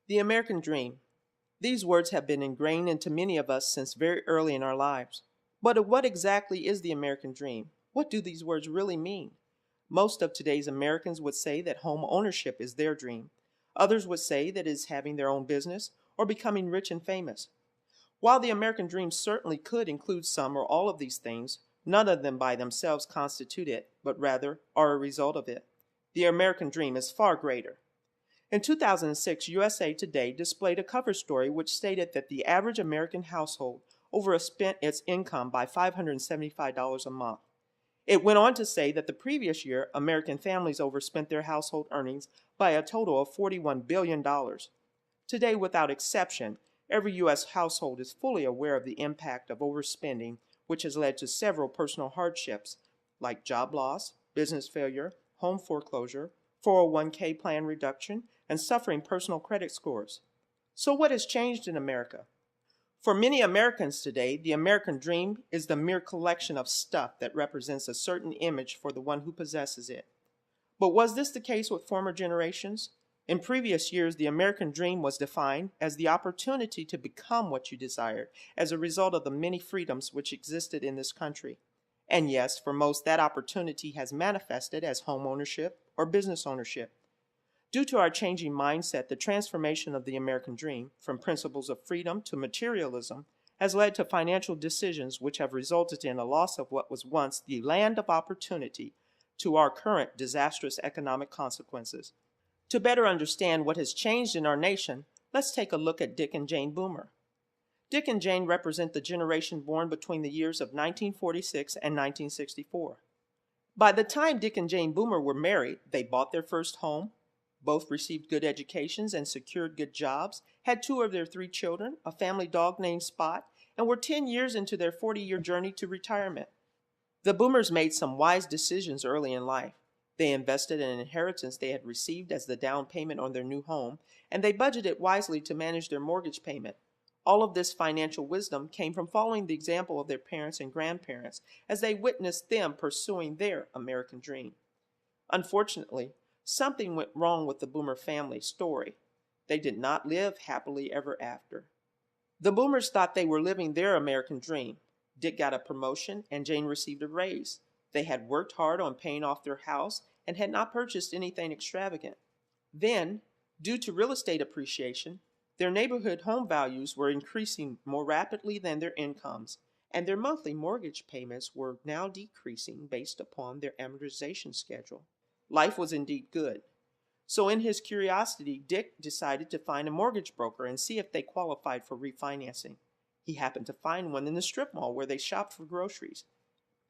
The American dream. These words have been ingrained into many of us since very early in our lives. But what exactly is the American dream? What do these words really mean? Most of today's Americans would say that home ownership is their dream. Others would say that it is having their own business or becoming rich and famous. While the American dream certainly could include some or all of these things, none of them by themselves constitute it, but rather are a result of it. The American dream is far greater. In 2006, USA Today displayed a cover story which stated that the average American household overspent its income by $575 a month. It went on to say that the previous year, American families overspent their household earnings by a total of $41 billion. Today, without exception, every U.S. household is fully aware of the impact of overspending, which has led to several personal hardships like job loss, business failure, home foreclosure, 401k plan reduction, and suffering personal credit scores. So what has changed in America? For many Americans today, the American dream is the mere collection of stuff that represents a certain image for the one who possesses it. But was this the case with former generations? In previous years, the American dream was defined as the opportunity to become what you desired as a result of the many freedoms which existed in this country. And yes, for most, that opportunity has manifested as home ownership or business ownership. Due to our changing mindset, the transformation of the American dream, from principles of freedom to materialism, has led to financial decisions which have resulted in a loss of what was once the land of opportunity to our current disastrous economic consequences. To better understand what has changed in our nation, let's take a look at Dick and Jane Boomer. Dick and Jane represent the generation born between the years of 1946 and 1964. By the time Dick and Jane Boomer were married, they bought their first home, both received good educations and secured good jobs, had 2 of their 3 children, a family dog named Spot, and were 10 years into their 40-year journey to retirement. The Boomers made some wise decisions early in life. They invested in an inheritance they had received as the down payment on their new home, and they budgeted wisely to manage their mortgage payment. All of this financial wisdom came from following the example of their parents and grandparents as they witnessed them pursuing their American dream. Unfortunately, something went wrong with the Boomer family story. They did not live happily ever after. The Boomers thought they were living their American dream. Dick got a promotion and Jane received a raise. They had worked hard on paying off their house and had not purchased anything extravagant. Then, due to real estate appreciation, their neighborhood home values were increasing more rapidly than their incomes, and their monthly mortgage payments were now decreasing based upon their amortization schedule. Life was indeed good. So in his curiosity, Dick decided to find a mortgage broker and see if they qualified for refinancing. He happened to find one in the strip mall where they shopped for groceries.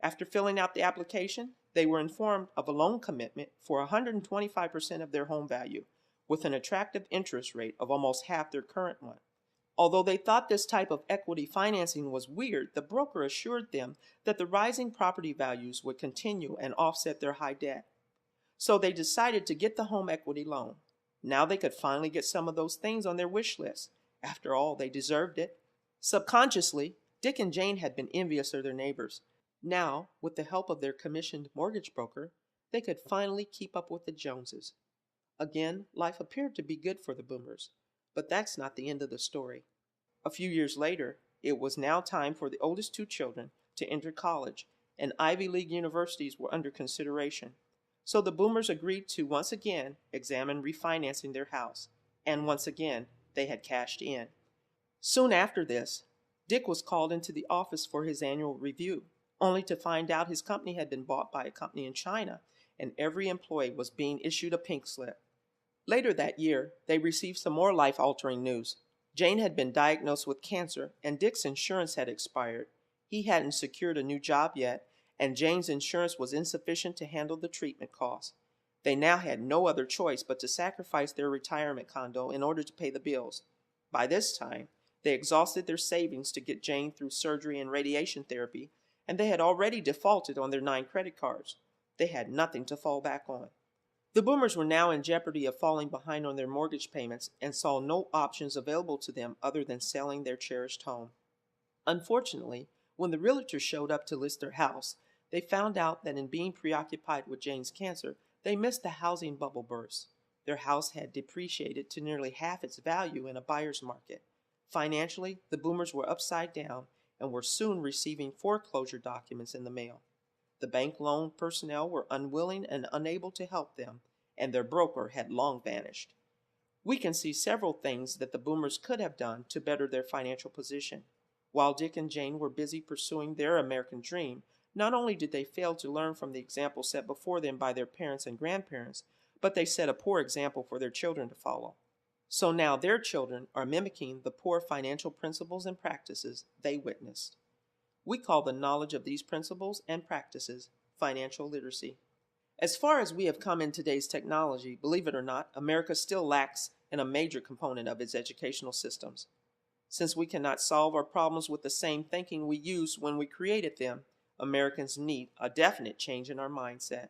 After filling out the application, they were informed of a loan commitment for 125% of their home value, with an attractive interest rate of almost half their current one. Although they thought this type of equity financing was weird, the broker assured them that the rising property values would continue and offset their high debt. So they decided to get the home equity loan. Now they could finally get some of those things on their wish list. After all, they deserved it. Subconsciously, Dick and Jane had been envious of their neighbors. Now, with the help of their commissioned mortgage broker, they could finally keep up with the Joneses. Again, life appeared to be good for the Boomers, but that's not the end of the story. A few years later, it was now time for the oldest 2 children to enter college, and Ivy League universities were under consideration. So the Boomers agreed to once again examine refinancing their house, and once again they had cashed in. Soon after this, Dick was called into the office for his annual review, only to find out his company had been bought by a company in China, and every employee was being issued a pink slip. Later that year, they received some more life-altering news. Jane had been diagnosed with cancer, and Dick's insurance had expired. He hadn't secured a new job yet, and Jane's insurance was insufficient to handle the treatment costs. They now had no other choice but to sacrifice their retirement condo in order to pay the bills. By this time, they exhausted their savings to get Jane through surgery and radiation therapy, and they had already defaulted on their 9 credit cards. They had nothing to fall back on. The Boomers were now in jeopardy of falling behind on their mortgage payments and saw no options available to them other than selling their cherished home. Unfortunately, when the realtor showed up to list their house, they found out that in being preoccupied with Jane's cancer, they missed the housing bubble burst. Their house had depreciated to nearly half its value in a buyer's market. Financially, the boomers were upside down and were soon receiving foreclosure documents in the mail. The bank loan personnel were unwilling and unable to help them, and their broker had long vanished. We can see several things that the boomers could have done to better their financial position. While Dick and Jane were busy pursuing their American dream, not only did they fail to learn from the example set before them by their parents and grandparents, but they set a poor example for their children to follow. So now their children are mimicking the poor financial principles and practices they witnessed. We call the knowledge of these principles and practices financial literacy. As far as we have come in today's technology, believe it or not, America still lacks in a major component of its educational systems. Since we cannot solve our problems with the same thinking we used when we created them, Americans need a definite change in our mindset.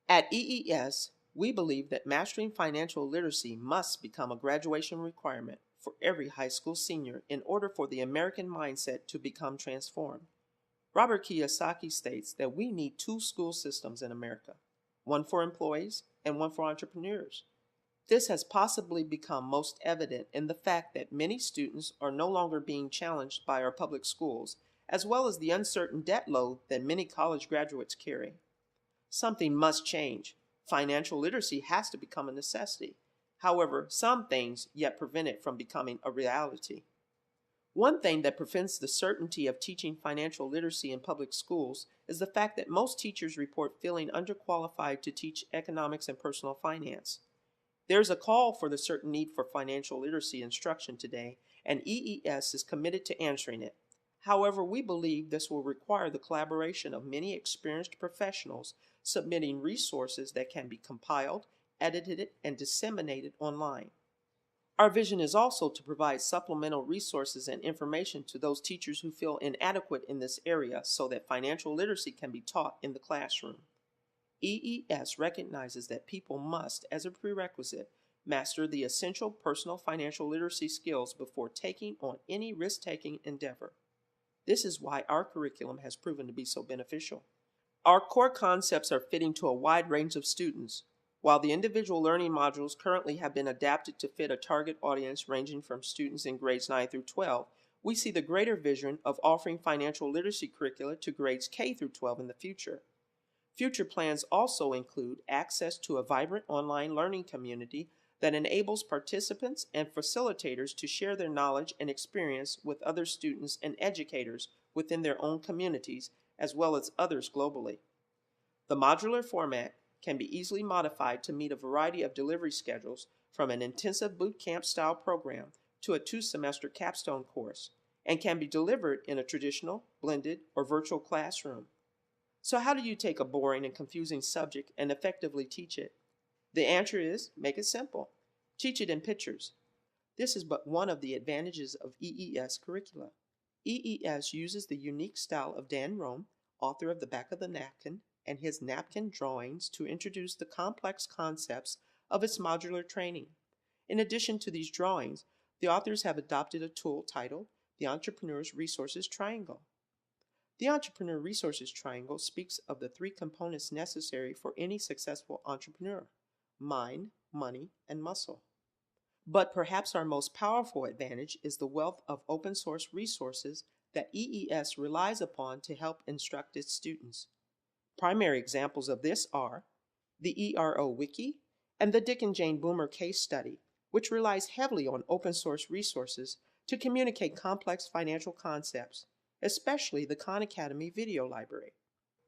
At EES, we believe that mastering financial literacy must become a graduation requirement for every high school senior in order for the American mindset to become transformed. Robert Kiyosaki states that we need two school systems in America, one for employees and one for entrepreneurs. This has possibly become most evident in the fact that many students are no longer being challenged by our public schools, as well as the uncertain debt load that many college graduates carry. Something must change. Financial literacy has to become a necessity. However, some things yet prevent it from becoming a reality. One thing that prevents the certainty of teaching financial literacy in public schools is the fact that most teachers report feeling underqualified to teach economics and personal finance. There's a call for the certain need for financial literacy instruction today, and EES is committed to answering it. However, we believe this will require the collaboration of many experienced professionals submitting resources that can be compiled, edited, and disseminated online. Our vision is also to provide supplemental resources and information to those teachers who feel inadequate in this area so that financial literacy can be taught in the classroom. EES recognizes that people must, as a prerequisite, master the essential personal financial literacy skills before taking on any risk-taking endeavor. This is why our curriculum has proven to be so beneficial. Our core concepts are fitting to a wide range of students. While the individual learning modules currently have been adapted to fit a target audience ranging from students in grades 9 through 12, we see the greater vision of offering financial literacy curricula to grades K through 12 in the future. Future plans also include access to a vibrant online learning community that enables participants and facilitators to share their knowledge and experience with other students and educators within their own communities, as well as others globally. The modular format can be easily modified to meet a variety of delivery schedules, from an intensive boot camp style program to a 2-semester capstone course, and can be delivered in a traditional, blended, or virtual classroom. So how do you take a boring and confusing subject and effectively teach it? The answer is, make it simple. Teach it in pictures. This is but one of the advantages of EES curricula. EES uses the unique style of Dan Rome, author of The Back of the Napkin, and his napkin drawings to introduce the complex concepts of its modular training. In addition to these drawings, the authors have adopted a tool titled the Entrepreneur's Resources Triangle. The Entrepreneur Resources Triangle speaks of the 3 components necessary for any successful entrepreneur: mind, money, and muscle. But perhaps our most powerful advantage is the wealth of open source resources that EES relies upon to help instruct its students. Primary examples of this are the ERO Wiki and the Dick and Jane Boomer case study, which relies heavily on open source resources to communicate complex financial concepts, especially the Khan Academy video library.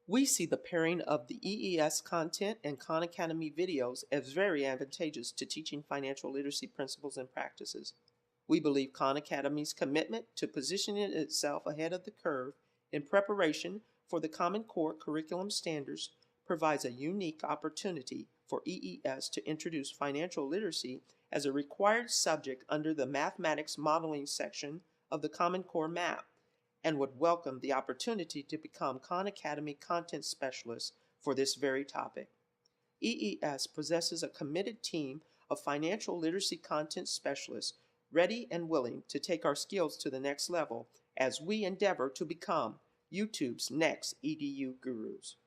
We see the pairing of the EES content and Khan Academy videos as very advantageous to teaching financial literacy principles and practices. We believe Khan Academy's commitment to positioning itself ahead of the curve in preparation for the Common Core curriculum standards provides a unique opportunity for EES to introduce financial literacy as a required subject under the mathematics modeling section of the Common Core map, and would welcome the opportunity to become Khan Academy content specialist for this very topic. EES possesses a committed team of financial literacy content specialists ready and willing to take our skills to the next level as we endeavor to become YouTube's next EDU gurus.